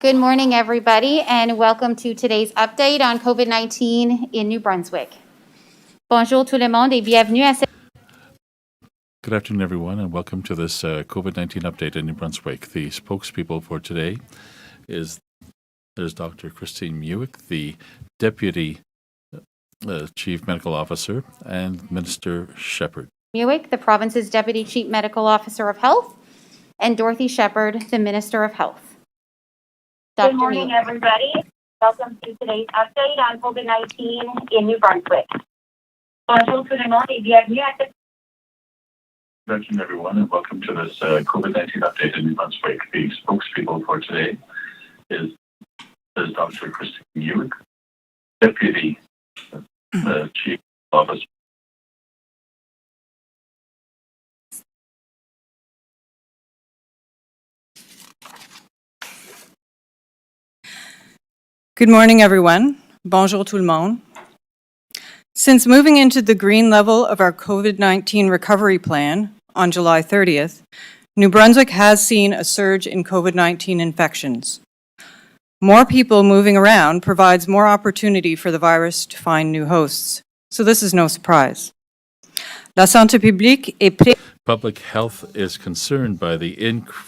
Good morning, everybody, and welcome to today's update on COVID-19 in New Brunswick. Bonjour tout le monde et bienvenue à cette... Good afternoon, everyone, and welcome to this COVID-19 update in New Brunswick. The spokespeople for today is Dr. Christine Meuwick, the Deputy Chief Medical Officer, and Minister Shepherd. Meuwick, the province's Deputy Chief Medical Officer of Health, and Dorothy Shepherd, the Minister of Health. Good morning, everybody. Welcome to today's update on COVID-19 in New Brunswick. Bonjour tout le monde et bienvenue à cette... Good afternoon, everyone, and welcome to this COVID-19 update in New Brunswick. The spokespeople for today is Dr. Christine Meuwick, Deputy Chief Officer. Good morning, everyone. Bonjour tout le monde. Since moving into the green level of our COVID-19 recovery plan on July 30th, New Brunswick has seen a surge in COVID-19 infections. More people moving around provides more opportunity for the virus to find new hosts, so this is no surprise. La santé publique est Public health is concerned by the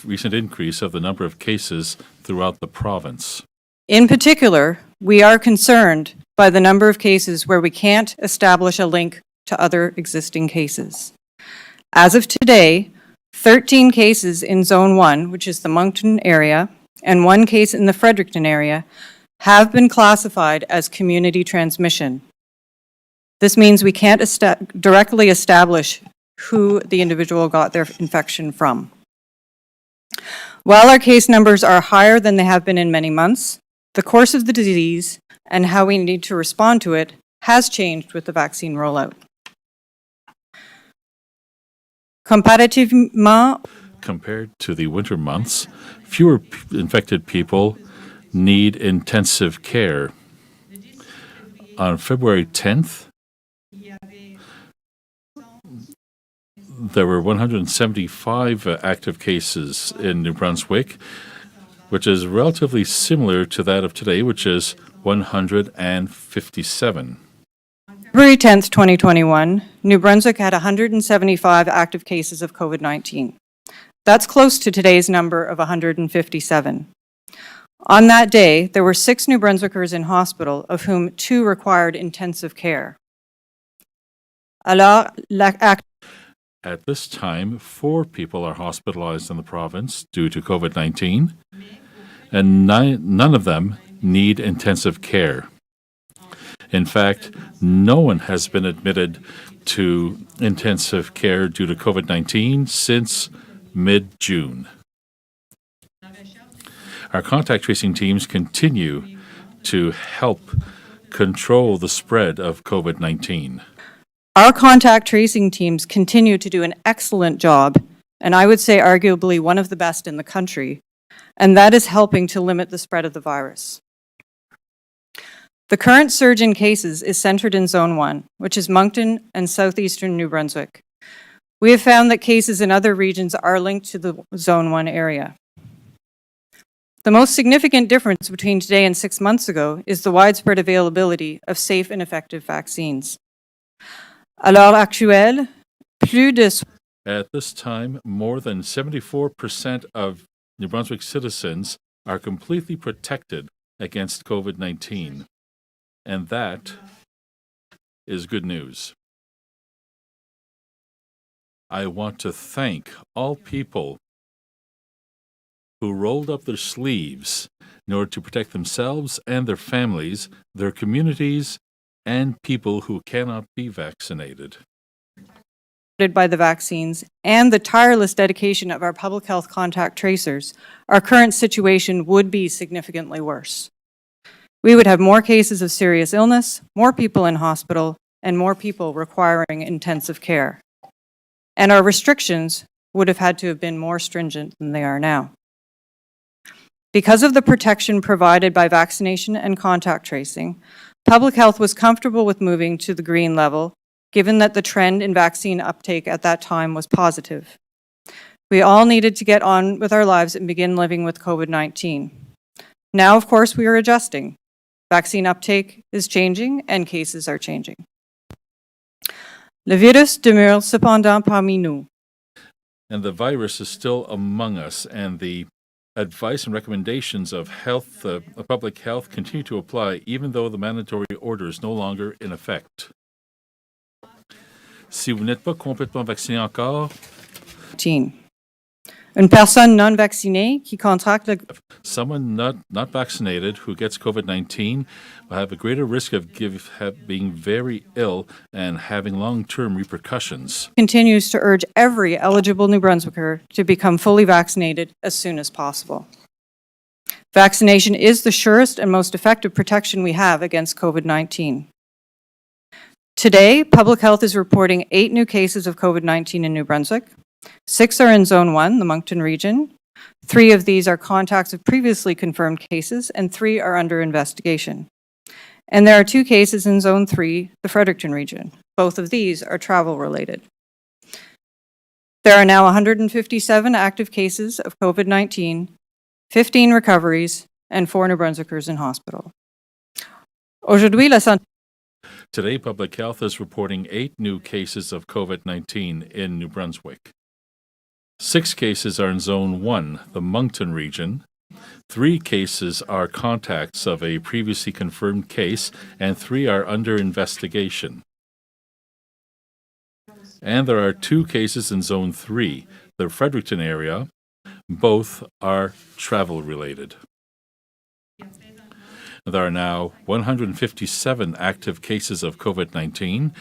recent increase of the number of cases throughout the province. In particular, we are concerned by the number of cases where we can't establish a link to other existing cases. As of today, 13 cases in Zone 1, which is the Moncton area, and 1 case in the Fredericton area, have been classified as community transmission. This means we can't directly establish who the individual got their infection from. While our case numbers are higher than they have been in many months, the course of the disease and how we need to respond to it has changed with the vaccine rollout. Comparativement, compared to the winter months, fewer infected people need intensive care. On February 10th, there were 175 active cases in New Brunswick, which is relatively similar to that of today, which is 157. February 10th, 2021, New Brunswick had 175 active cases of COVID-19. That's close to today's number of 157. On that day, there were 6 New Brunswickers in hospital, of whom 2 required intensive care. At this time, 4 people are hospitalized in the province due to COVID-19, and none of them need intensive care. In fact, no one has been admitted to intensive care due to COVID-19 since mid-June. Our contact tracing teams continue to help control the spread of COVID-19. Our contact tracing teams continue to do an excellent job, and I would say arguably one of the best in the country, and that is helping to limit the spread of the virus. The current surge in cases is centered in Zone 1, which is Moncton and southeastern New Brunswick. We have found that cases in other regions are linked to the Zone 1 area. The most significant difference between today and 6 months ago is the widespread availability of safe and effective vaccines. À l'heure actuelle, plus de... At this time, more than 74% of New Brunswick citizens are completely protected against COVID-19, and that is good news. I want to thank all people who rolled up their sleeves in order to protect themselves and their families, their communities, and people who cannot be vaccinated. By the vaccines and the tireless dedication of our public health contact tracers, our current situation would be significantly worse. We would have more cases of serious illness, more people in hospital, and more people requiring intensive care. And our restrictions would have had to have been more stringent than they are now. Because of the protection provided by vaccination and contact tracing, public health was comfortable with moving to the green level, given that the trend in vaccine uptake at that time was positive. We all needed to get on with our lives and begin living with COVID-19. Now, of course, we are adjusting. Vaccine uptake is changing and cases are changing. Le virus demeure cependant parmi nous. And the virus is still among us, and the advice and recommendations of public health continue to apply, even though the mandatory order is no longer in effect. Si vous n'êtes pas complètement vacciné encore, Une personne non vaccinée qui contracte le someone not vaccinated who gets COVID-19 will have a greater risk of being very ill and having long-term repercussions. continues to urge every eligible New Brunswicker to become fully vaccinated as soon as possible. Vaccination is the surest and most effective protection we have against COVID-19. Today, Public Health is reporting 8 new cases of COVID-19 in New Brunswick. 6 are in Zone 1, the Moncton region. 3 of these are contacts of previously confirmed cases, and 3 are under investigation. And there are 2 cases in Zone 3, the Fredericton region. Both of these are travel-related. There are now 157 active cases of COVID-19, 15 recoveries, and 4 New Brunswickers in hospital. Aujourd'hui, la santé Today, Public Health is reporting 8 new cases of COVID-19 in New Brunswick. 6 cases are in Zone 1, the Moncton region. 3 cases are contacts of a previously confirmed case, and 3 are under investigation. And there are 2 cases in Zone 3, the Fredericton area. Both are travel-related. There are now 157 active cases of COVID-19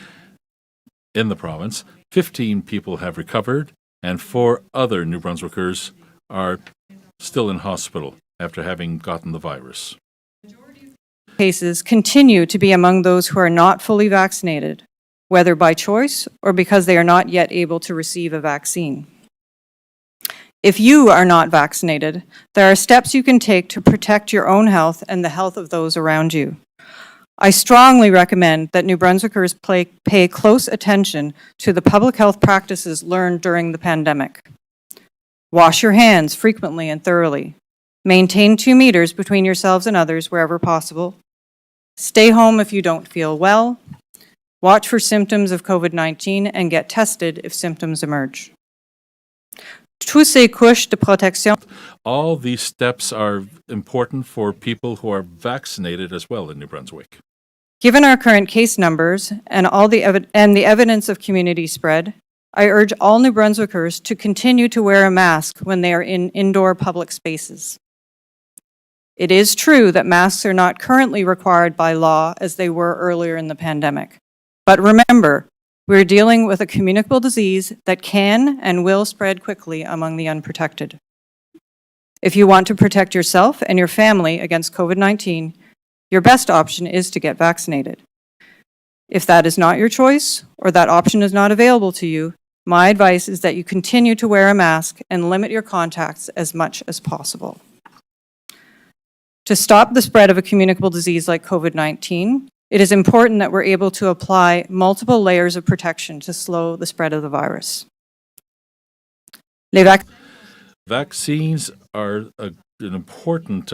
in the province. 15 people have recovered, and 4 other New Brunswickers are still in hospital after having gotten the virus. cases continue to be among those who are not fully vaccinated, whether by choice or because they are not yet able to receive a vaccine. If you are not vaccinated, there are steps you can take to protect your own health and the health of those around you. I strongly recommend that New Brunswickers pay close attention to the public health practices learned during the pandemic. Wash your hands frequently and thoroughly. Maintain 2 meters between yourselves and others wherever possible. Stay home if you don't feel well. Watch for symptoms of COVID-19 and get tested if symptoms emerge. Tous ces couches de protection. All these steps are important for people who are vaccinated as well in New Brunswick. Given our current case numbers and the evidence of community spread, I urge all New Brunswickers to continue to wear a mask when they are in indoor public spaces. It is true that masks are not currently required by law as they were earlier in the pandemic. But remember, we're dealing with a communicable disease that can and will spread quickly among the unprotected. If you want to protect yourself and your family against COVID-19, your best option is to get vaccinated. If that is not your choice or that option is not available to you, my advice is that you continue to wear a mask and limit your contacts as much as possible. To stop the spread of a communicable disease like COVID-19, it is important that we're able to apply multiple layers of protection to slow the spread of the virus. Vaccines are an important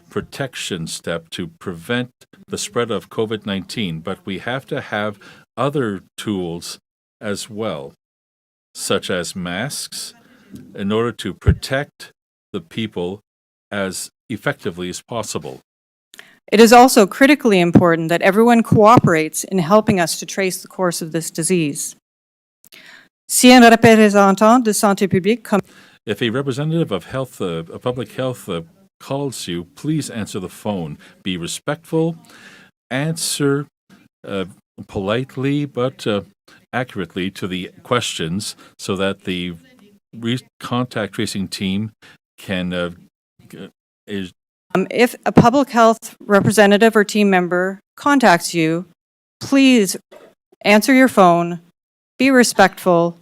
protection step to prevent the spread of COVID-19, but we have to have other tools as well, such as masks, in order to protect the people as effectively as possible. It is also critically important that everyone cooperates in helping us to trace the course of this disease. Si un représentant de santé publique If a representative of public health calls you, please answer the phone. Be respectful, answer politely but accurately to the questions so that the contact tracing team can if a public health representative or team member contacts you, please answer your phone, be respectful,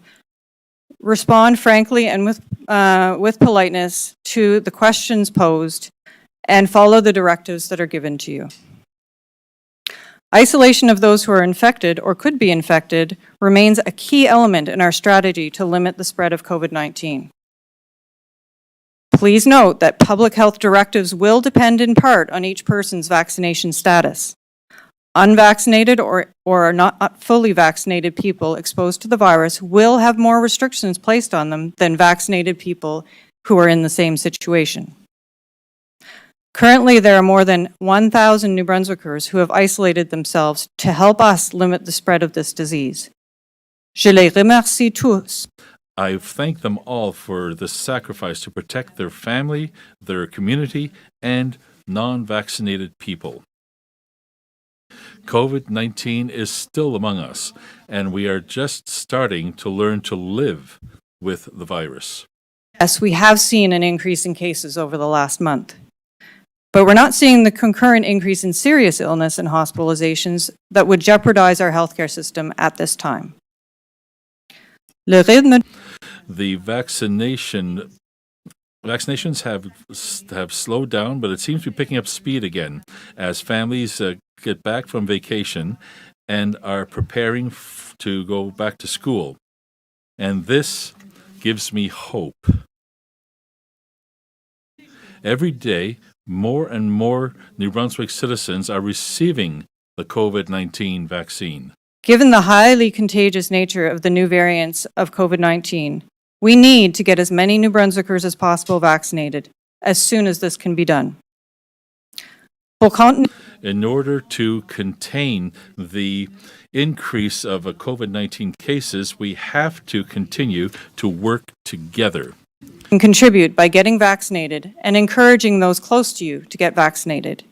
respond frankly and with politeness to the questions posed, and follow the directives that are given to you. Isolation of those who are infected or could be infected remains a key element in our strategy to limit the spread of COVID-19. Please note that public health directives will depend in part on each person's vaccination status. Unvaccinated or not fully vaccinated people exposed to the virus will have more restrictions placed on them than vaccinated people who are in the same situation. Currently, there are more than 1,000 New Brunswickers who have isolated themselves to help us limit the spread of this disease. Je les remercie tous. I thank them all for the sacrifice to protect their family, their community, and non-vaccinated people. COVID-19 is still among us, and we are just starting to learn to live with the virus. Yes, we have seen an increase in cases over the last month, but we're not seeing the concurrent increase in serious illness and hospitalizations that would jeopardize our healthcare system at this time. Le rythme. The vaccinations have slowed down, but it seems to be picking up speed again as families get back from vacation and are preparing to go back to school. And this gives me hope. Every day, more and more New Brunswick citizens are receiving the COVID-19 vaccine. Given the highly contagious nature of the new variants of COVID-19, we need to get as many New Brunswickers as possible vaccinated as soon as this can be done. In order to contain the increase of COVID-19 cases, we have to continue to work together. And contribute by getting vaccinated and encouraging those close to you to get vaccinated.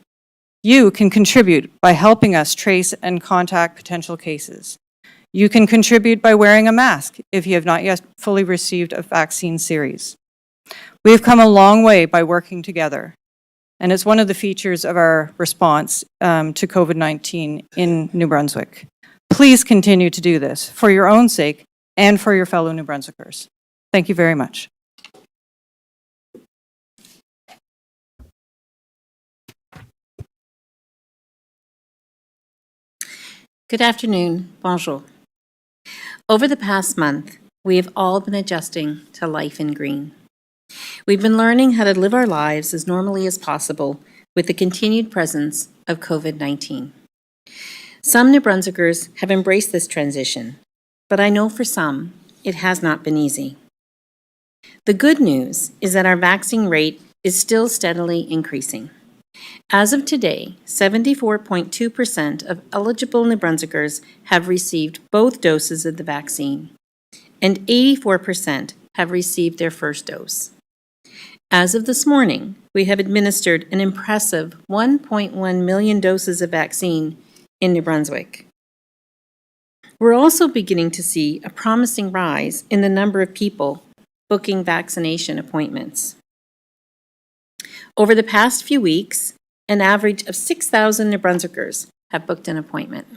You can contribute by helping us trace and contact potential cases. You can contribute by wearing a mask if you have not yet fully received a vaccine series. We have come a long way by working together, and it's one of the features of our response to COVID-19 in New Brunswick. Please continue to do this for your own sake and for your fellow New Brunswickers. Thank you very much. Good afternoon. Bonjour. Over the past month, we have all been adjusting to life in green. We've been learning how to live our lives as normally as possible with the continued presence of COVID-19. Some New Brunswickers have embraced this transition, but I know for some, it has not been easy. The good news is that our vaccine rate is still steadily increasing. As of today, 74.2% of eligible New Brunswickers have received both doses of the vaccine, and 84% have received their first dose. As of this morning, we have administered an impressive 1.1 million doses of vaccine in New Brunswick. We're also beginning to see a promising rise in the number of people booking vaccination appointments. Over the past few weeks, an average of 6,000 New Brunswickers have booked an appointment.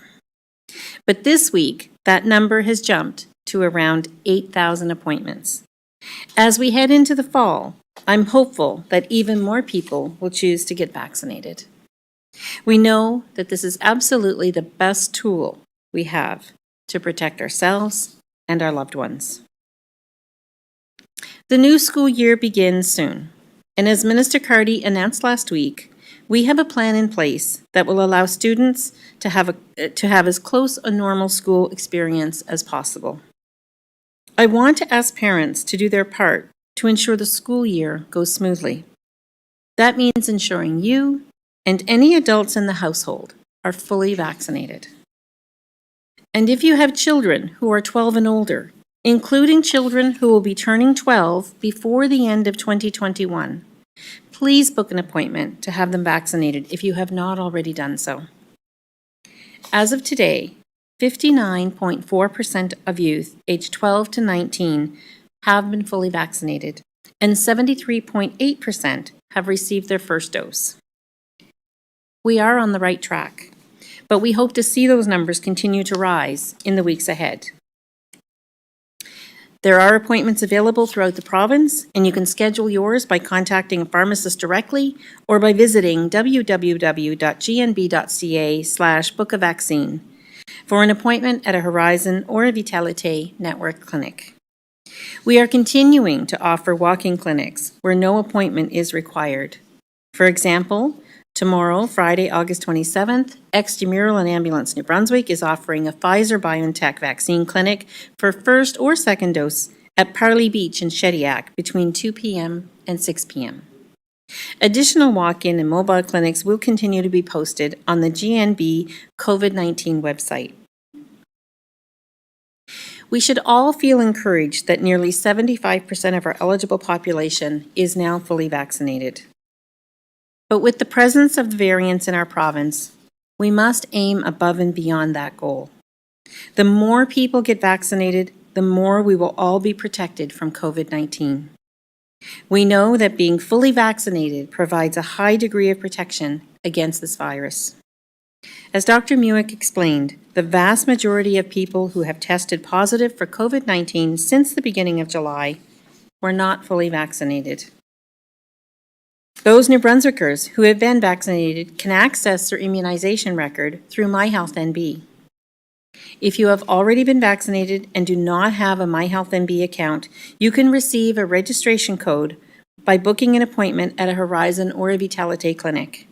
But this week, that number has jumped to around 8,000 appointments. As we head into the fall, I'm hopeful that even more people will choose to get vaccinated. We know that this is absolutely the best tool we have to protect ourselves and our loved ones. The new school year begins soon, and as Minister Carty announced last week, we have a plan in place that will allow students to have as close a normal school experience as possible. I want to ask parents to do their part to ensure the school year goes smoothly. That means ensuring you and any adults in the household are fully vaccinated. And if you have children who are 12 and older, including children who will be turning 12 before the end of 2021, please book an appointment to have them vaccinated if you have not already done so. As of today, 59.4% of youth aged 12 to 19 have been fully vaccinated, and 73.8% have received their first dose. We are on the right track, but we hope to see those numbers continue to rise in the weeks ahead. There are appointments available throughout the province, and you can schedule yours by contacting a pharmacist directly or by visiting www.gnb.ca/bookavaccine for an appointment at a Horizon or a Vitalite network clinic. We are continuing to offer walk-in clinics where no appointment is required. For example, tomorrow, Friday, August 27th, Extramural and Ambulance New Brunswick is offering a Pfizer-BioNTech vaccine clinic for first or second dose at Parley Beach in Shediac between 2 p.m. and 6 p.m. Additional walk-in and mobile clinics will continue to be posted on the GNB COVID-19 website. We should all feel encouraged that nearly 75% of our eligible population is now fully vaccinated. But with the presence of the variants in our province, we must aim above and beyond that goal. The more people get vaccinated, the more we will all be protected from COVID-19. We know that being fully vaccinated provides a high degree of protection against this virus. As Dr. Muick explained, the vast majority of people who have tested positive for COVID-19 since the beginning of July were not fully vaccinated. Those New Brunswickers who have been vaccinated can access their immunization record through MyHealthNB. If you have already been vaccinated and do not have a MyHealthNB account, you can receive a registration code by booking an appointment at a Horizon or a Vitalite clinic.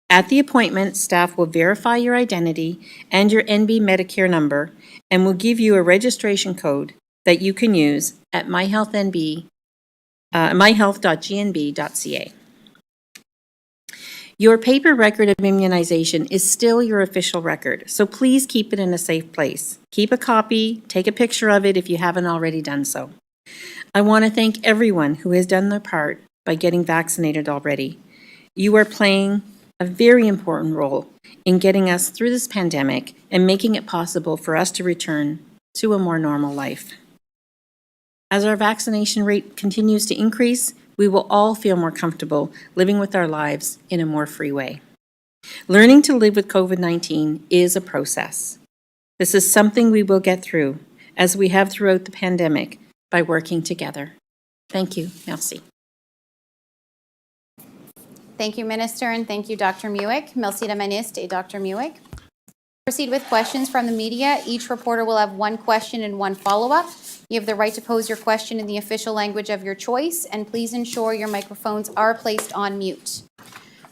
At the appointment, staff will verify your identity and your NB Medicare number and will give you a registration code that you can use at myhealth.gnb.ca. Your paper record of immunization is still your official record, so please keep it in a safe place. Keep a copy, take a picture of it if you haven't already done so. I want to thank everyone who has done their part by getting vaccinated already. You are playing a very important role in getting us through this pandemic and making it possible for us to return to a more normal life. As our vaccination rate continues to increase, we will all feel more comfortable living with our lives in a more free way. Learning to live with COVID-19 is a process. This is something we will get through, as we have throughout the pandemic, by working together. Thank you. Merci. Thank you, Minister, and thank you, Dr. Muick. Merci, la ministre et Dr. Muick. Proceed with questions from the media. Each reporter will have one question and one follow-up. You have the right to pose your question in the official language of your choice, and please ensure your microphones are placed on mute.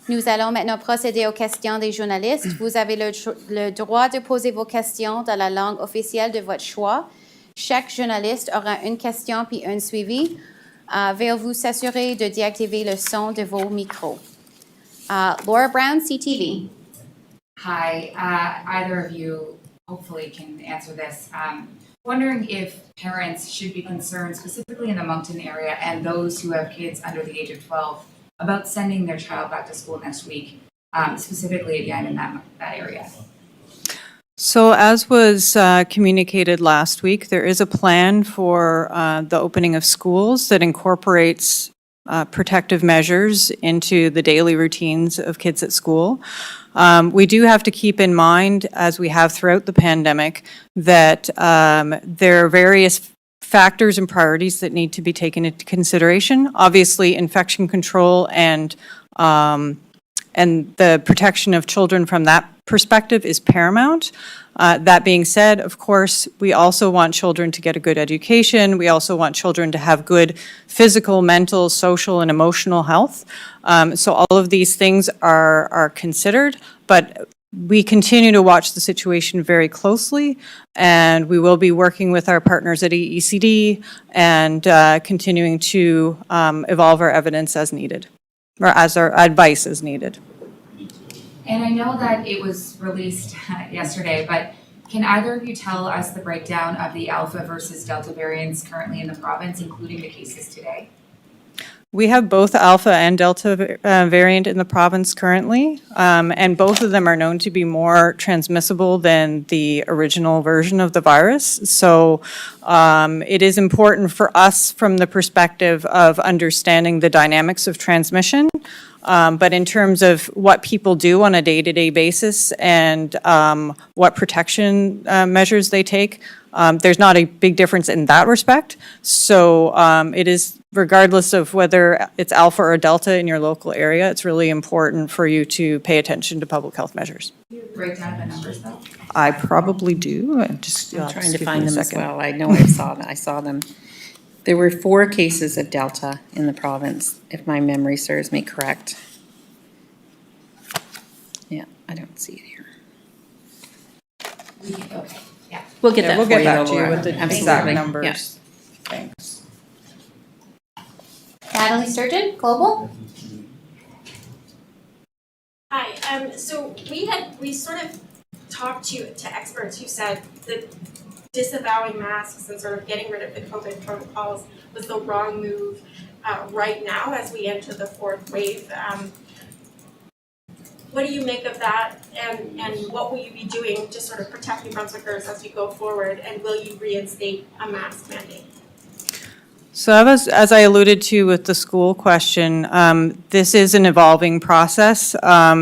Nous allons maintenant procéder aux questions des journalistes. Vous avez le droit de poser vos questions dans la langue officielle de votre choix. Chaque journaliste aura une question puis un suivi. Veuillez vous s'assurer de déactiver le son de vos micros. Laura Brown, CTV. Hi, either of you hopefully can answer this. Wondering if parents should be concerned, specifically in the Moncton area and those who have kids under the age of 12, about sending their child back to school next week, specifically again in that area. So as was communicated last week, there is a plan for the opening of schools that incorporates protective measures into the daily routines of kids at school. We do have to keep in mind, as we have throughout the pandemic, that there are various factors and priorities that need to be taken into consideration. Obviously, infection control and the protection of children from that perspective is paramount. That being said, of course, we also want children to get a good education. We also want children to have good physical, mental, social, and emotional health. So all of these things are considered, but we continue to watch the situation very closely, and we will be working with our partners at EECD and continuing to evolve our evidence as needed, or as our advice is needed. And I know that it was released yesterday, but can either of you tell us the breakdown of the Alpha versus Delta variants currently in the province, including the cases today? We have both Alpha and Delta variant in the province currently, and both of them are known to be more transmissible than the original version of the virus. So it is important for us from the perspective of understanding the dynamics of transmission. But in terms of what people do on a day-to-day basis and what protection measures they take, there's not a big difference in that respect. So it is, regardless of whether it's Alpha or Delta in your local area, it's really important for you to pay attention to public health measures. Breakdown of the numbers, though? I probably do. I'm trying to find them as well. I know I saw them. There were 4 cases of Delta in the province, if my memory serves me correct. Yeah, I don't see it here. Okay, yeah. We'll get Yeah, that we'll for get you. back to you Laura. with the exact Absolutely. Yeah. numbers. Thanks. Natalie Sturgeon, Global. Hi, so we sort of talked to experts who said that disavowing masks and sort of getting rid of the COVID protocols was the wrong move right now as we enter the 4th wave. What do you make of that, and what will you be doing to sort of protect New Brunswickers as we go forward, and will you reinstate a mask mandate? So as I alluded to with the school question, this is an evolving process.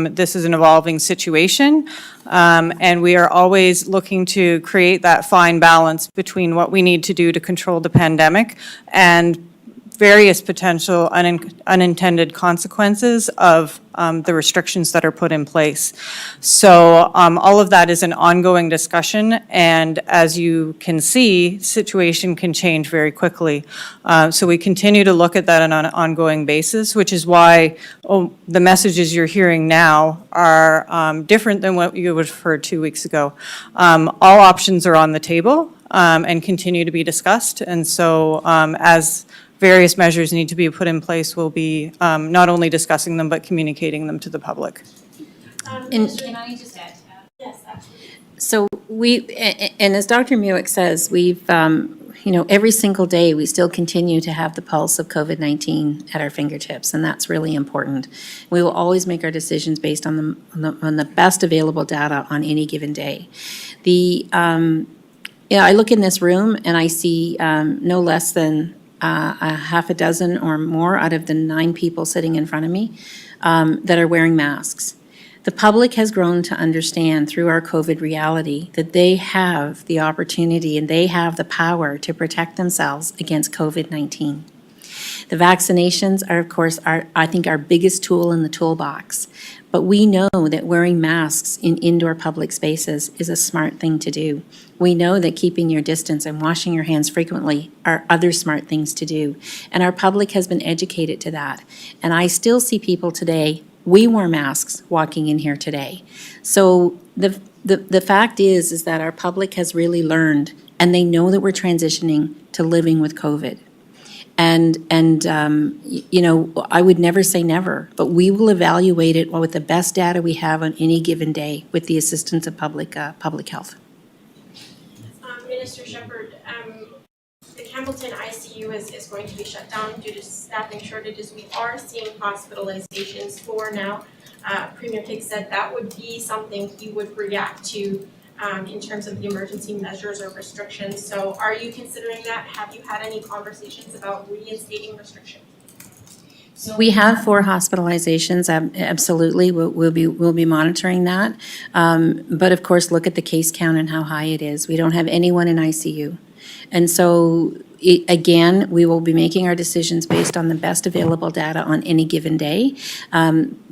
This is an evolving situation. And we are always looking to create that fine balance between what we need to do to control the pandemic and various potential unintended consequences of the restrictions that are put in place. So all of that is an ongoing discussion, and as you can see, situation can change very quickly. So we continue to look at that on an ongoing basis, which is why the messages you're hearing now are different than what you would have heard 2 weeks ago. All options are on the table and continue to be discussed, and so as various measures need to be put in place, we'll be not only discussing them, but communicating them to the public. Can I just add to that? Yes, absolutely. So and as Dr. Muick says, we've, every single day, we still continue to have the pulse of COVID-19 at our fingertips, and that's really important. We will always make our decisions based on the best available data on any given day. I look in this room and I see no less than a half a dozen or more out of the 9 people sitting in front of me that are wearing masks. The public has grown to understand through our COVID reality that they have the opportunity and they have the power to protect themselves against COVID-19. The vaccinations are, of course, I think, our biggest tool in the toolbox. But we know that wearing masks in indoor public spaces is a smart thing to do. We know that keeping your distance and washing your hands frequently are other smart things to do. And our public has been educated to that. And I still see people today, we wore masks walking in here today. So the fact is that our public has really learned, and they know that we're transitioning to living with COVID. And I would never say never, but we will evaluate it with the best data we have on any given day with the assistance of public health. Minister Shepherd, the Campbellton ICU is going to be shut down due to staffing shortages. We are seeing hospitalizations for now. Premier Pig said that would be something he would react to in terms of the emergency measures or restrictions. So are you considering that? Have you had any conversations about reinstating restrictions? So we have 4 hospitalizations, absolutely, we'll be monitoring that. But of course, look at the case count and how high it is. We don't have anyone in ICU. And so, again, we will be making our decisions based on the best available data on any given day.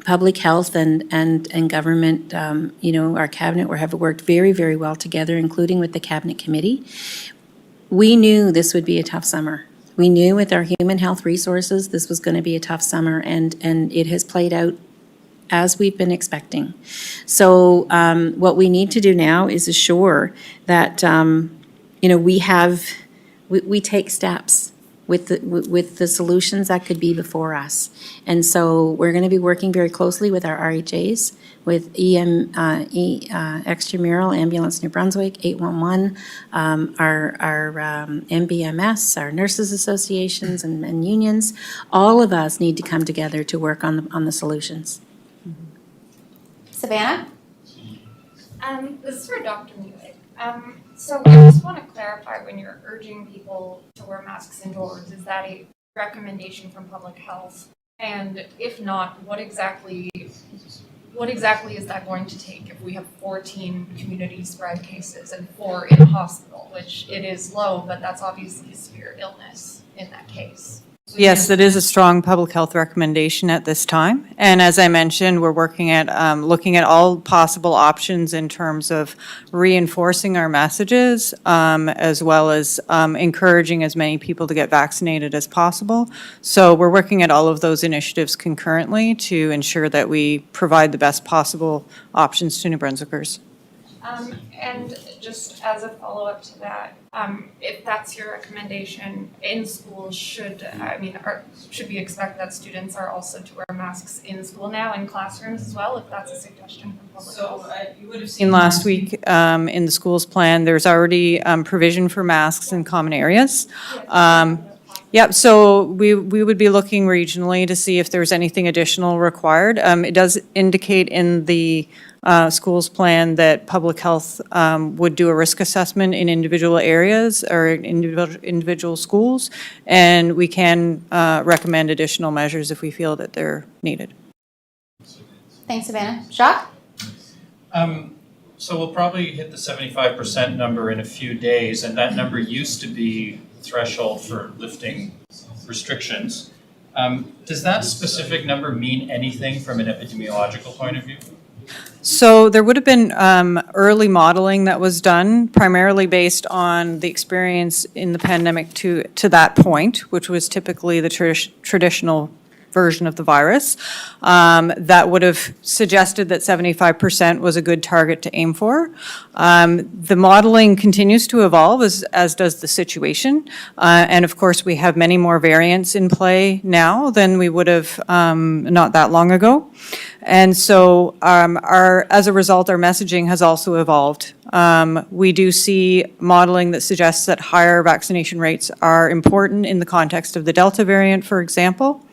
Public health and government, our cabinet have worked very, very well together, including with the cabinet committee. We knew this would be a tough summer. We knew with our human health resources, this was going to be a tough summer, and it has played out as we've been expecting. So what we need to do now is assure that, we take steps with the solutions that could be before us. And so we're going to be working very closely with our RHAs, with Extramural, Ambulance New Brunswick, 811, our MBMS, our nurses associations and unions. All of us need to come together to work on the solutions. Savannah? This is for Dr. Muick. So I just want to clarify, when you're urging people to wear masks indoors, is that a recommendation from public health? And if not, what exactly is that going to take if we have 14 community spread cases and 4 in a hospital, which it is low, but that's obviously severe illness in that case? Yes, that is a strong public health recommendation at this time. And as I mentioned, we're working at, looking at all possible options in terms of reinforcing our messages, as well as encouraging as many people to get vaccinated as possible. So we're working at all of those initiatives concurrently to ensure that we provide the best possible options to New Brunswickers. And just as a follow-up to that, if that's your recommendation in schools, should we expect that students are also to wear masks in school now, in classrooms as well, if that's a suggestion from public health? You would have seen last week in the schools plan, there's already provision for masks in common areas. Yep, so we would be looking regionally to see if there's anything additional required. It does indicate in the schools plan that public health would do a risk assessment in individual areas or individual schools, and we can recommend additional measures if we feel that they're needed. Thanks, Savannah. Jacques? So we'll probably hit the 75% number in a few days, and that number used to be the threshold for lifting restrictions. Does that specific number mean anything from an epidemiological point of view? So there would have been early modeling that was done, primarily based on the experience in the pandemic to that point, which was typically the traditional version of the virus, that would have suggested that 75% was a good target to aim for. The modeling continues to evolve as does the situation. And of course, we have many more variants in play now than we would have not that long ago. And so as a result, our messaging has also evolved. We do see modeling that suggests that higher vaccination rates are important in the context of the Delta variant, for example.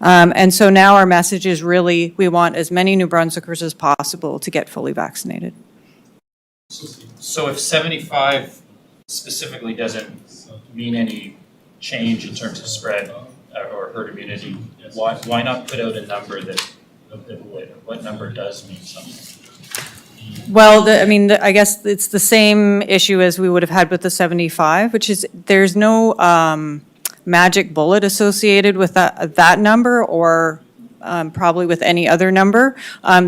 And so now our message is really, we want as many New Brunswickers as possible to get fully vaccinated. So if 75 specifically doesn't mean any change in terms of spread or herd immunity, why not put out a number that what number does mean something? Well, I guess it's the same issue as we would have had with the 75, which is there's no magic bullet associated with that number or probably with any other number.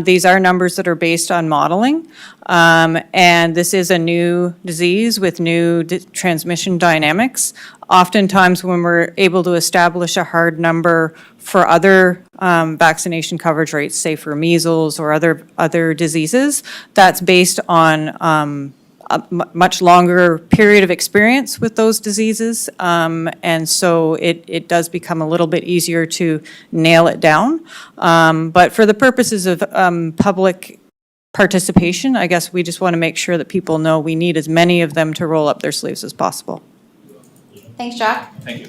These are numbers that are based on modeling, and this is a new disease with new transmission dynamics. Oftentimes when we're able to establish a hard number for other vaccination coverage rates, say for measles or other diseases, that's based on a much longer period of experience with those diseases, and so it does become a little bit easier to nail it down. But for the purposes of public participation, I guess we just want to make sure that people know we need as many of them to roll up their sleeves as possible. Thanks, Jacques. Thank you.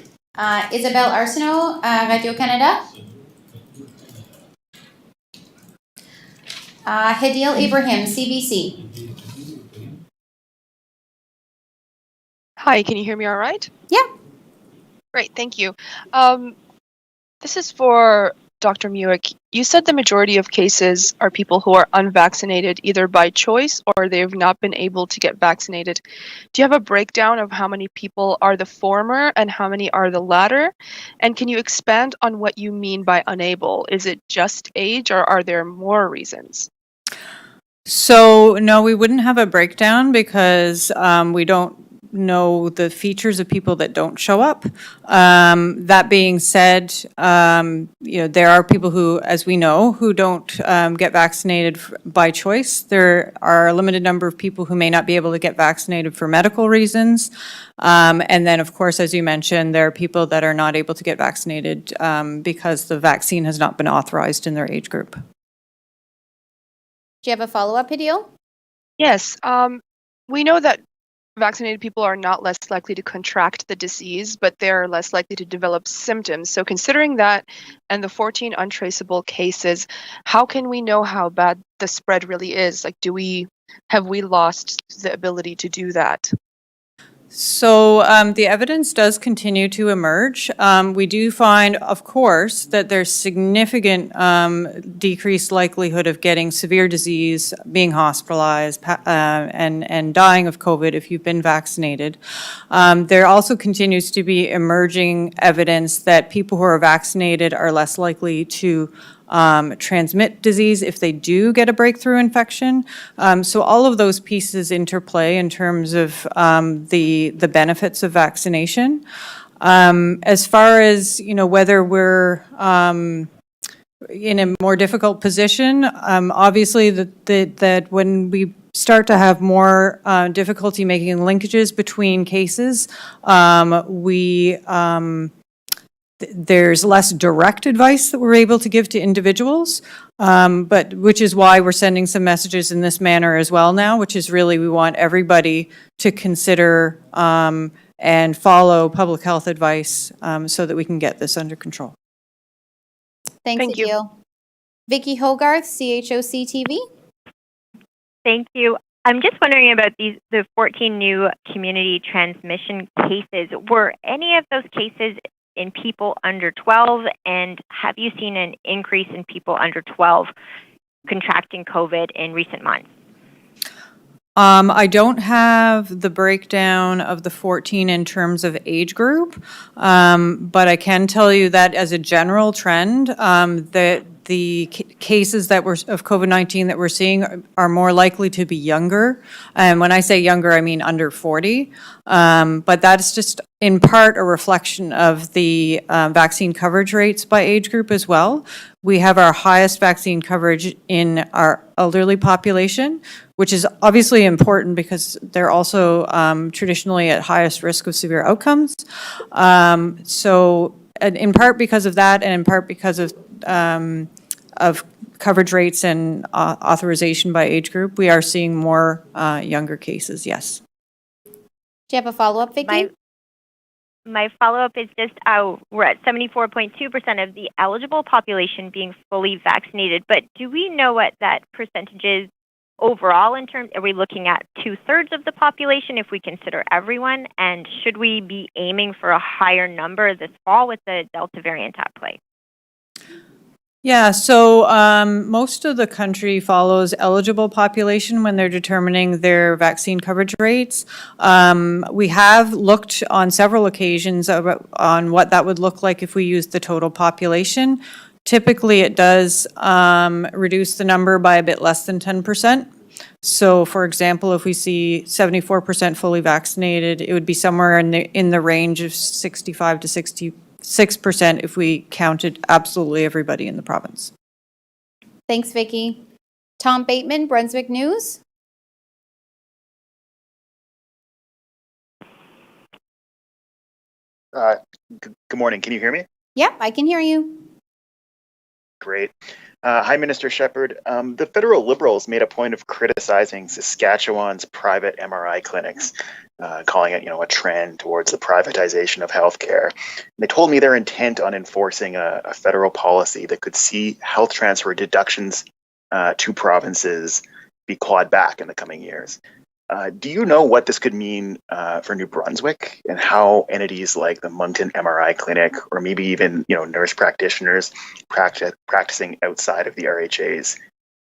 Isabelle Arsenault, Radio-Canada. Hadil Ibrahim, CBC. Hi, can you hear me all right? Yeah. Great, thank you. This is for Dr. Muick. You said the majority of cases are people who are unvaccinated either by choice or they've not been able to get vaccinated. Do you have a breakdown of how many people are the former and how many are the latter? And can you expand on what you mean by unable? Is it just age or are there more reasons? So no, we wouldn't have a breakdown because we don't know the features of people that don't show up. That being said, there are people who, as we know, who don't get vaccinated by choice. There are a limited number of people who may not be able to get vaccinated for medical reasons. And then, of course, as you mentioned, there are people that are not able to get vaccinated because the vaccine has not been authorized in their age group. Do you have a follow-up, Hadil? Yes. We know that vaccinated people are not less likely to contract the disease, but they're less likely to develop symptoms. So considering that and the 14 untraceable cases, how can we know how bad the spread really is? Like, have we lost the ability to do that? So the evidence does continue to emerge. We do find, of course, that there's significant decreased likelihood of getting severe disease, being hospitalized, and dying of COVID if you've been vaccinated. There also continues to be emerging evidence that people who are vaccinated are less likely to transmit disease if they do get a breakthrough infection. So all of those pieces interplay in terms of the benefits of vaccination. As far as, whether we're in a more difficult position, obviously that when we start to have more difficulty making linkages between cases, there's less direct advice that we're able to give to individuals, but which is why we're sending some messages in this manner as well now, which is really we want everybody to consider and follow public health advice so that we can get this under control. Thanks, Thank you. Adil. Vicky Hogarth, CHOC TV. Thank you. I'm just wondering about the 14 new community transmission cases. Were any of those cases in people under 12, and have you seen an increase in people under 12 contracting COVID in recent months? I don't have the breakdown of the 14 in terms of age group, but I can tell you that as a general trend, that the cases that were of COVID-19 that we're seeing are more likely to be younger. And when I say younger, I mean under 40. But that's just in part a reflection of the vaccine coverage rates by age group as well. We have our highest vaccine coverage in our elderly population, which is obviously important because they're also traditionally at highest risk of severe outcomes. So in part because of that, and in part because of coverage rates and authorization by age group, we are seeing more younger cases, yes. Do you have a follow-up, Vicky? My follow-up is just we're at 74.2% of the eligible population being fully vaccinated, but do we know what that percentage is overall in terms, are we looking at 2/3 of the population if we consider everyone? And should we be aiming for a higher number this fall with the Delta variant at play? Yeah, so most of the country follows eligible population when they're determining their vaccine coverage rates. We have looked on several occasions on what that would look like if we used the total population. Typically, it does reduce the number by a bit less than 10%. So, for example, if we see 74% fully vaccinated, it would be somewhere in the range of 65 to 66% if we counted absolutely everybody in the province. Thanks, Vicky. Tom Bateman, Brunswick News. Good morning. Can you hear me? Yep, I can hear you. Great. Hi, Minister Shepherd. The federal Liberals made a point of criticizing Saskatchewan's private MRI clinics, calling it, a trend towards the privatization of healthcare. They told me they're intent on enforcing a federal policy that could see health transfer deductions to provinces be clawed back in the coming years. Do you know what this could mean for New Brunswick and how entities like the Moncton MRI Clinic or maybe even nurse practitioners practicing outside of the RHAs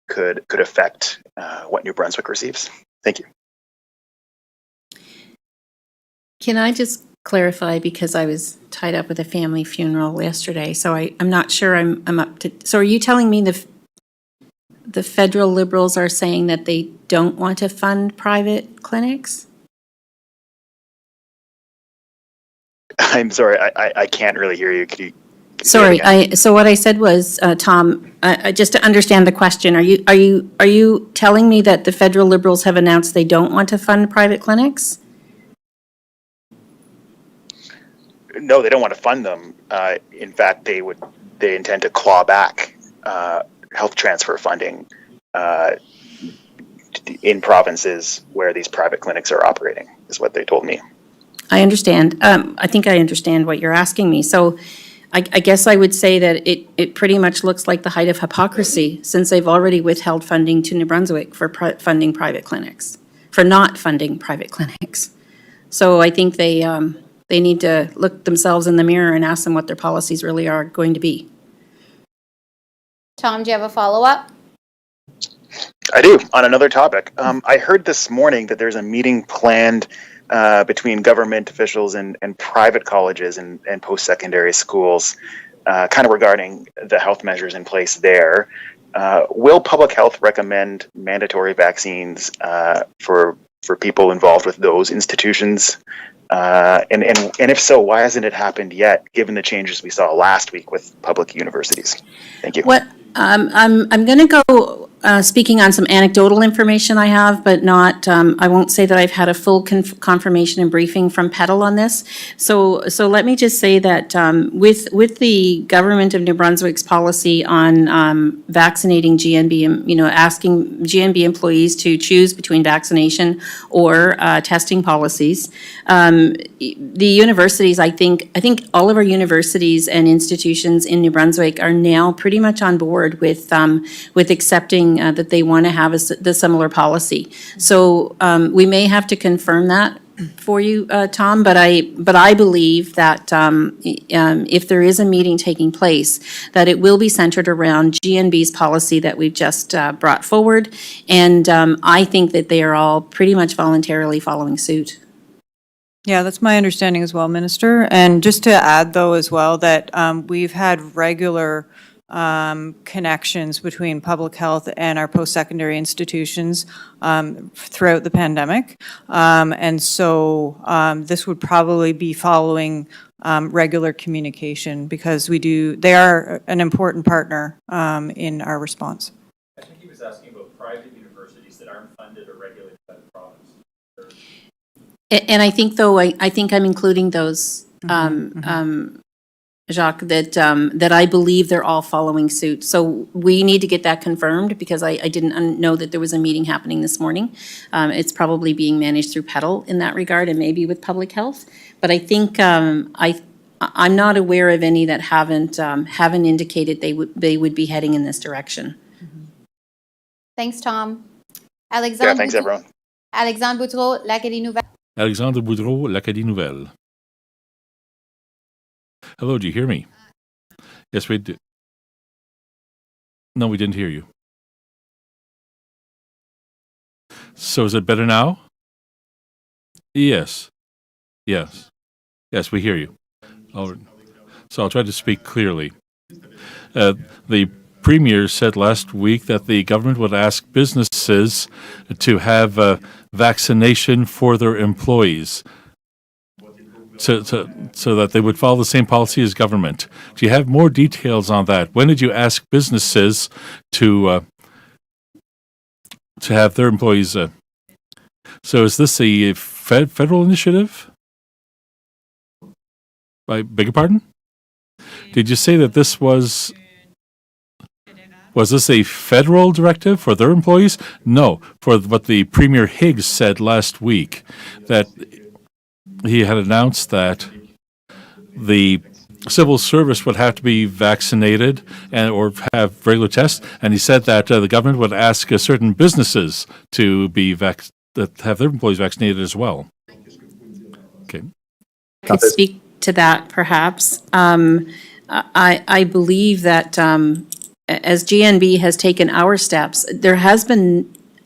could affect what New Brunswick receives? Thank you. Can I just clarify, because I was tied up with a family funeral yesterday, so I'm not sure I'm up to. So are you telling me the federal Liberals are saying that they don't want to fund private clinics? I'm sorry, I can't really hear you. Could you Sorry, so what I said was, Tom, just to understand the question, are you telling me that the federal Liberals have announced they don't want to fund private clinics? No, they don't want to fund them. In fact, they intend to claw back health transfer funding in provinces where these private clinics are operating, is what they told me. I understand. I think I understand what you're asking me. So I guess I would say that it pretty much looks like the height of hypocrisy, since they've already withheld funding to New Brunswick for funding private clinics, for not funding private clinics. So I think they need to look themselves in the mirror and ask them what their policies really are going to be. Tom, do you have a follow-up? I do, on another topic. I heard this morning that there's a meeting planned between government officials and private colleges and post-secondary schools kind of regarding the health measures in place there. Will public health recommend mandatory vaccines for people involved with those institutions? And if so, why hasn't it happened yet, given the changes we saw last week with public universities? Thank you. What I'm going to go speaking on some anecdotal information I have, but not. I won't say that I've had a full confirmation and briefing from Petal on this. So let me just say that with the government of New Brunswick's policy on vaccinating GNB, asking GNB employees to choose between vaccination or testing policies, the universities, I think all of our universities and institutions in New Brunswick are now pretty much on board with accepting that they want to have the similar policy. So we may have to confirm that for you, Tom, but I believe that if there is a meeting taking place, that it will be centered around GNB's policy that we've just brought forward, and I think that they are all pretty much voluntarily following suit. Yeah, that's my understanding as well, Minister. And just to add, though, as well, that we've had regular connections between public health and our post-secondary institutions throughout the pandemic. And so this would probably be following regular communication because they are an important partner in our response. I think he was asking about private universities that aren't funded or regulated by the province. And I think, though, I think I'm including those, Jacques, that I believe they're all following suit. So we need to get that confirmed because I didn't know that there was a meeting happening this morning. It's probably being managed through Petal in that regard and maybe with public health. But I think I'm not aware of any that haven't indicated they would be heading in this direction. Thanks, Tom. Alexandre. Yeah, thanks, everyone. Alexandre Boudreau, l'Acadie Nouvelle. Alexandre Boudreau, l'Acadie Nouvelle. Hello, do you hear me? Yes, we do. No, we didn't hear you. So is it better now? Yes. Yes. Yes, we hear you. So I'll try to speak clearly. The Premier said last week that the government would ask businesses to have vaccination for their employees so that they would follow the same policy as government. Do you have more details on that? When did you ask businesses to have their employees? So is this a federal initiative? I beg your pardon? Did you say that this was this a federal directive for their employees? No, for what the Premier Higgs said last week, that he had announced that the civil service would have to be vaccinated or have regular tests, and he said that the government would ask certain businesses to be have their employees vaccinated as well. Okay. Could speak to that, perhaps. I believe that as GNB has taken our steps,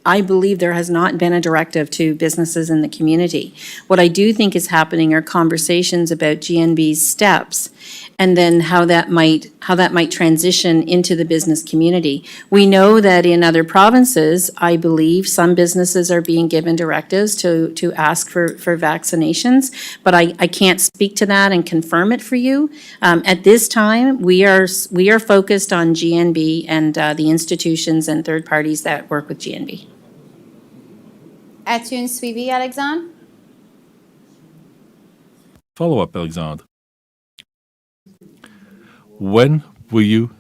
I believe there has not been a directive to businesses in the community. What I do think is happening are conversations about GNB's steps and then how that might transition into the business community. We know that in other provinces, I believe some businesses are being given directives to ask for vaccinations, but I can't speak to that and confirm it for you. At this time, we are focused on GNB and the institutions and third parties that work with GNB. As-tu une suivi, Alexandre? Follow up, Alexandre. When will you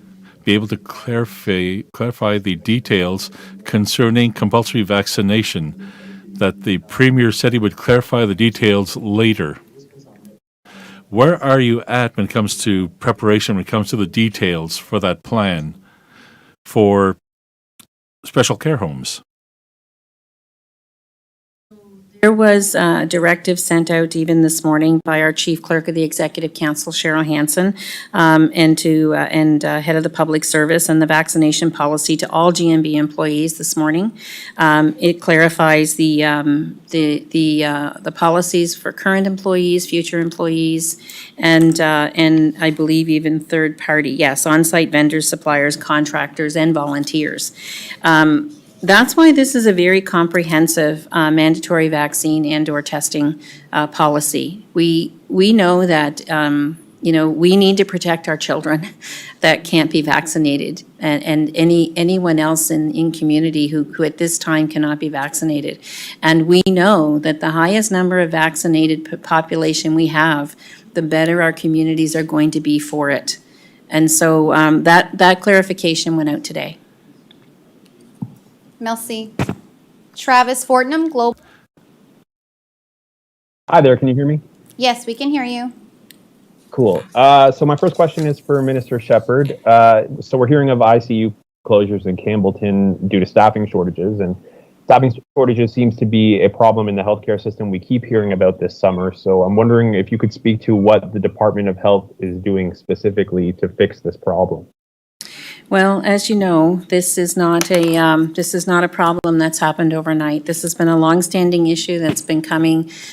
be able to clarify the details concerning compulsory vaccination? That the Premier said he would clarify the details later. Where are you at when it comes to preparation, when it comes to the details for that plan for special care homes? There was a directive sent out even this morning by our Chief Clerk of the Executive Council, Cheryl Hansen, and Head of the Public Service, and the vaccination policy to all GMB employees this morning. It clarifies the policies for current employees, future employees, and I believe even third party, yes, on-site vendors, suppliers, contractors, and volunteers. That's why this is a very comprehensive mandatory vaccine and/or testing policy. We know that, we need to protect our children that can't be vaccinated, and anyone else in community who at this time cannot be vaccinated. And we know that the highest number of vaccinated population we have, the better our communities are going to be for it. And so that clarification went out today. Merci. Travis Fortnum, Global. Hi there, can you hear me? Yes, we can hear you. Cool. So my first question is for Minister Shepherd. So we're hearing of ICU closures in Campbellton due to staffing shortages, and staffing shortages seems to be a problem in the healthcare system. We keep hearing about this summer. So I'm wondering if you could speak to what the Department of Health is doing specifically to fix this problem. Well, as you know, this is not a problem that's happened overnight. This has been a longstanding issue that's been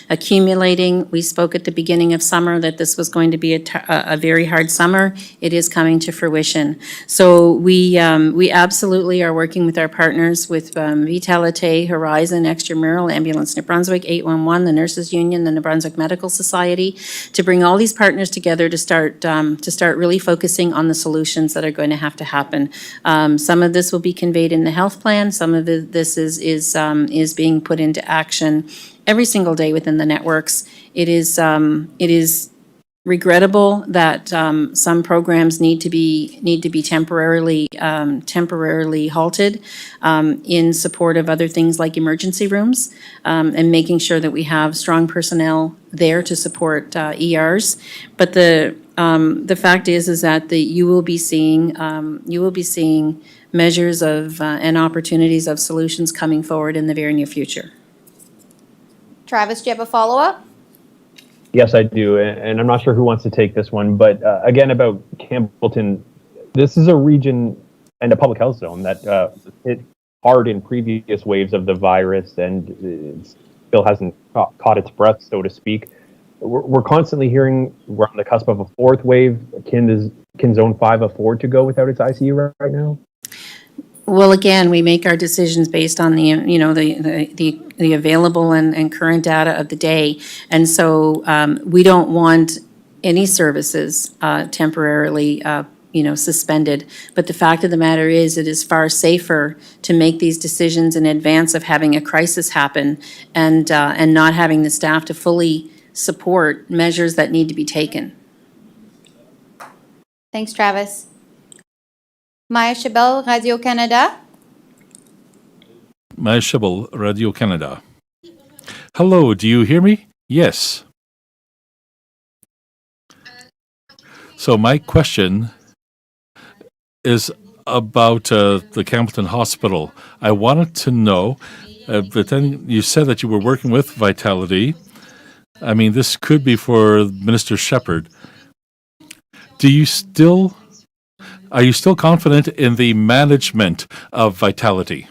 accumulating. We spoke at the beginning of summer that this was going to be a very hard summer. It is coming to fruition. So we absolutely are working with our partners, with Vitalite, Horizon, Extramural, Ambulance New Brunswick, 811, the Nurses Union, the New Brunswick Medical Society, to bring all these partners together to start really focusing on the solutions that are going to happen. Some of this will be conveyed in the health plan. Some of this is being put into action every single day within the networks. It is regrettable that some programs need to be temporarily halted in support of other things like emergency rooms, and making sure that we have strong personnel there to support ERs. But the fact is that you will be seeing measures of and opportunities of solutions coming forward in the very near future. Travis, do you have a follow-up? Yes, I do. And I'm not sure who wants to take this one, but again, about Campbellton, this is a region and a public health zone that hit hard in previous waves of the virus, and it still hasn't caught its breath, so to speak. We're constantly hearing we're on the cusp of a fourth wave. Can Zone 5 afford to go without its ICU right now? Well, again, we make our decisions based on the available and current data of the day. And so we don't want any services temporarily suspended. But the fact of the matter is, it is far safer to make these decisions in advance of having a crisis happen, and not having the staff to fully support measures that need to be taken. Thanks, Travis. Maya Chabel, Radio-Canada. Maya Chabel, Radio-Canada. Hello, do you hear me? Yes. So my question is about the Campbellton Hospital. I wanted to know, but then you said that you were working with Vitality. I mean, this could be for Minister Shepherd. Are you still confident in the management of Vitality,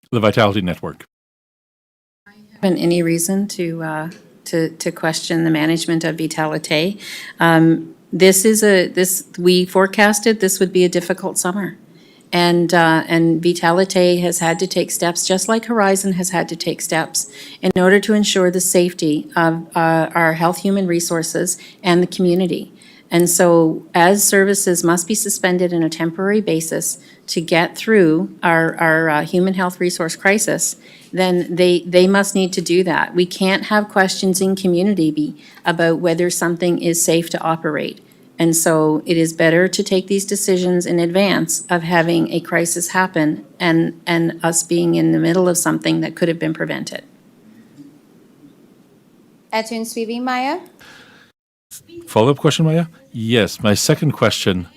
the Vitality Network? I haven't any reason to question the management of Vitalite. We forecasted this would be a difficult summer. And Vitalite has had to take steps, just like Horizon has had to take steps, in order to ensure the safety of our health human resources and the community. And so, as services must be suspended on a temporary basis to get through our human health resource crisis, then they must need to do that. We can't have questions in community about whether something is safe to operate. And so it is better to take these decisions in advance of having a crisis happen and us being in the middle of something that could have been prevented. As une suivi, Maya? Follow-up question, Maya? Yes, my second question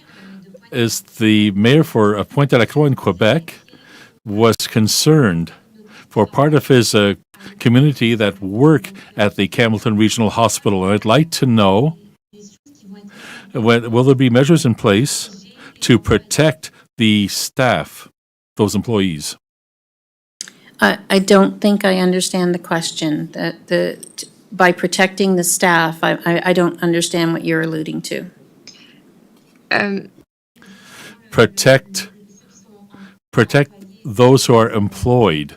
is the mayor for Pointe-à-la-Croix in Quebec was concerned for part of his community that work at the Campbellton Regional Hospital. And I'd like to know, will there be measures in place to protect the staff, those employees? I don't think I understand the question. By protecting the staff, I don't understand what you're alluding to. Protect those who are employed.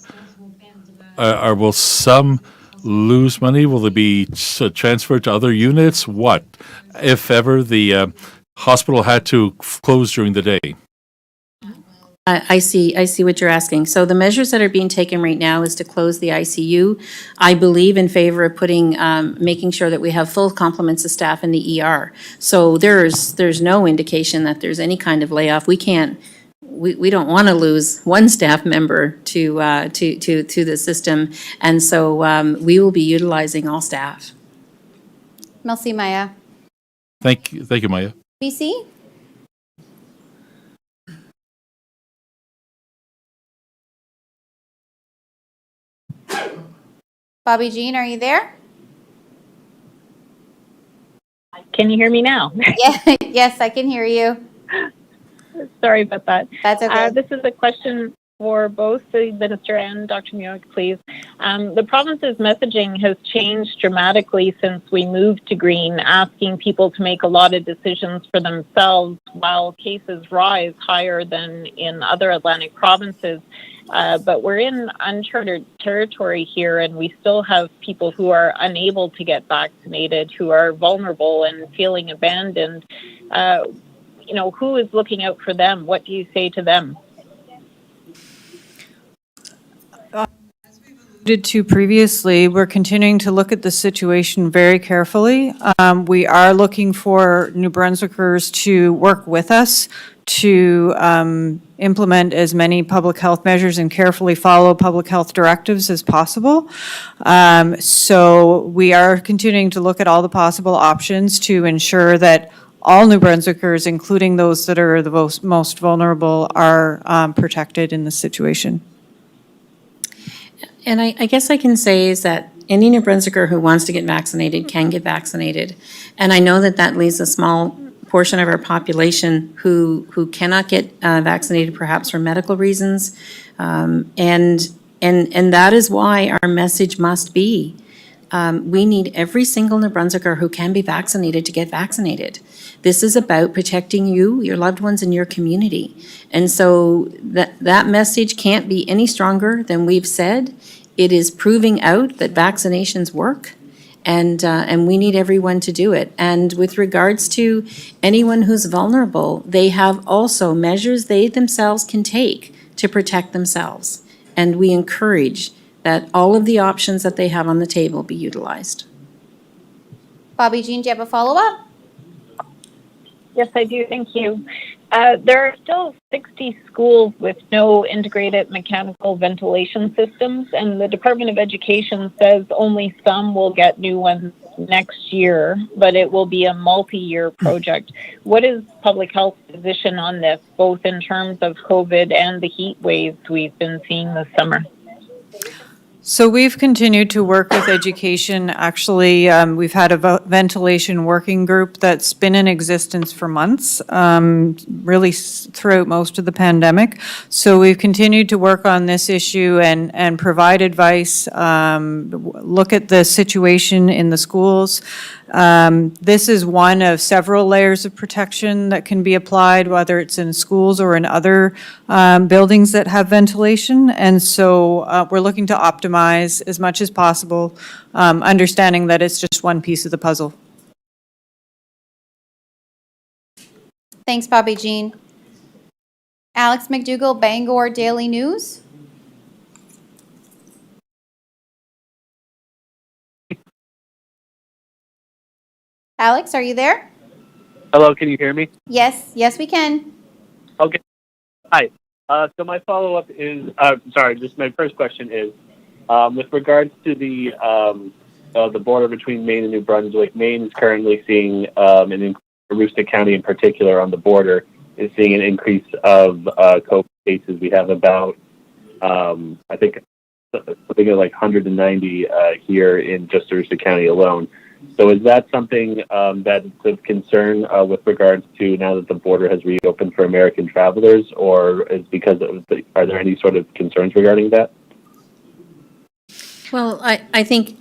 Or will some lose money? Will they be transferred to other units? What if ever the hospital had to close during the day? I see what you're asking. So the measures that are being taken right now is to close the ICU. I believe in favor of making sure that we have full complements of staff in the ER. So there's no indication that there's any kind of layoff. We don't want to lose one staff member to the system, and so we will be utilizing all staff. Merci, Maya. Thank you, Maya. BC? Bobby Jean, are you there? Can you hear me now? Yeah, yes, I can hear you. Sorry about that. That's okay. This is a question for both the minister and Dr. Muick, please. The province's messaging has changed dramatically since we moved to green, asking people to make a lot of decisions for themselves while cases rise higher than in other Atlantic provinces. But we're in uncharted territory here, and we still have people who are unable to get vaccinated, who are vulnerable and feeling abandoned. Who is looking out for them? What do you say to them? As we alluded to previously, we're continuing to look at the situation very carefully. We are looking for New Brunswickers to work with us to implement as many public health measures and carefully follow public health directives as possible. So we are continuing to look at all the possible options to ensure that all New Brunswickers, including those that are the most vulnerable, are protected in this situation. And I guess I can say is that any New Brunswicker who wants to get vaccinated can get vaccinated. And I know that leaves a small portion of our population who cannot get vaccinated, perhaps for medical reasons. And that is why our message must be, we need every single New Brunswicker who can be vaccinated to get vaccinated. This is about protecting you, your loved ones, and your community. And so that message can't be any stronger than we've said. It is proving out that vaccinations work, and we need everyone to do it. And with regards to anyone who's vulnerable, they have also measures they themselves can take to protect themselves. And we encourage that all of the options that they have on the table be utilized. Bobby Jean, do you have a follow-up? Yes, I do. Thank you. There are still 60 schools with no integrated mechanical ventilation systems, and the Department of Education says only some will get new ones next year, but it will be a multi-year project. What is public health's position on this, both in terms of COVID and the heat waves we've been seeing this summer? So we've continued to work with education. Actually, we've had a ventilation working group that's been in existence for months, really throughout most of the pandemic. So we've continued to work on this issue and provide advice, look at the situation in the schools. This is one of several layers of protection that can be applied, whether it's in schools or in other buildings that have ventilation. And so we're looking to optimize as much as possible, understanding that it's just one piece of the puzzle. Thanks, Bobby Jean. Alex McDougall, Bangor Daily News. Alex, are you there? Hello, can you hear me? Yes, we can. Okay. Hi. So my follow-up is, just my first question is, with regards to the border between Maine and New Brunswick, Maine is currently seeing, Aroostook County in particular on the border, is seeing an increase of COVID cases. We have about, I think, something like 190 here in just Aroostook County alone. So is that something that's of concern with regards to now that the border has reopened for American travelers, or is because of are there any sort of concerns regarding that? Well, I think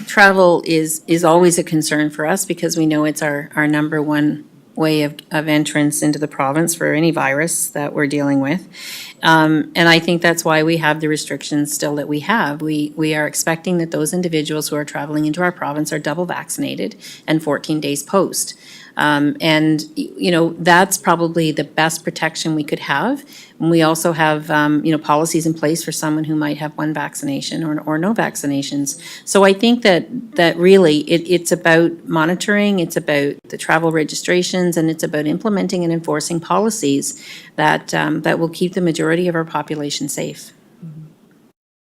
travel is always a concern for us because we know it's our number one way of entrance into the province for any virus that we're dealing with. And I think that's why we have the restrictions still that we have. We are expecting that those individuals who are traveling into our province are double vaccinated and 14 days post. And, you know, that's probably the best protection we could have. And we also have, you know, policies in place for someone who might have one vaccination or no vaccinations. So I think that really it's about monitoring, it's about the travel registrations, and it's about implementing and enforcing policies that will keep the majority of our population safe.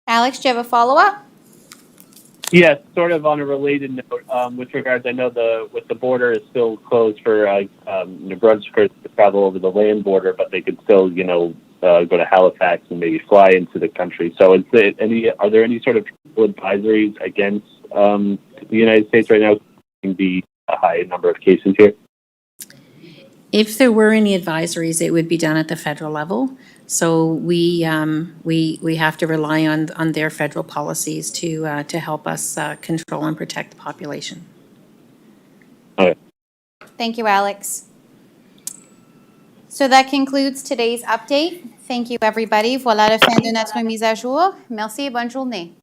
Alex, do you have a follow-up? Yes, sort of on a related note, with regards, I know the border is still closed for New Brunswickers to travel over the land border, but they could still, you know, go to Halifax and maybe fly into the country. So are there any sort of travel advisories against the United States right now, the high number of cases here? If there were any advisories, it would be done at the federal level. So we have to rely on their federal policies to help us control and protect the population. Okay. Thank you, Alex. So that concludes today's update. Thank you, everybody. Voilà la fin de notre mise à jour. Merci et bonne journée.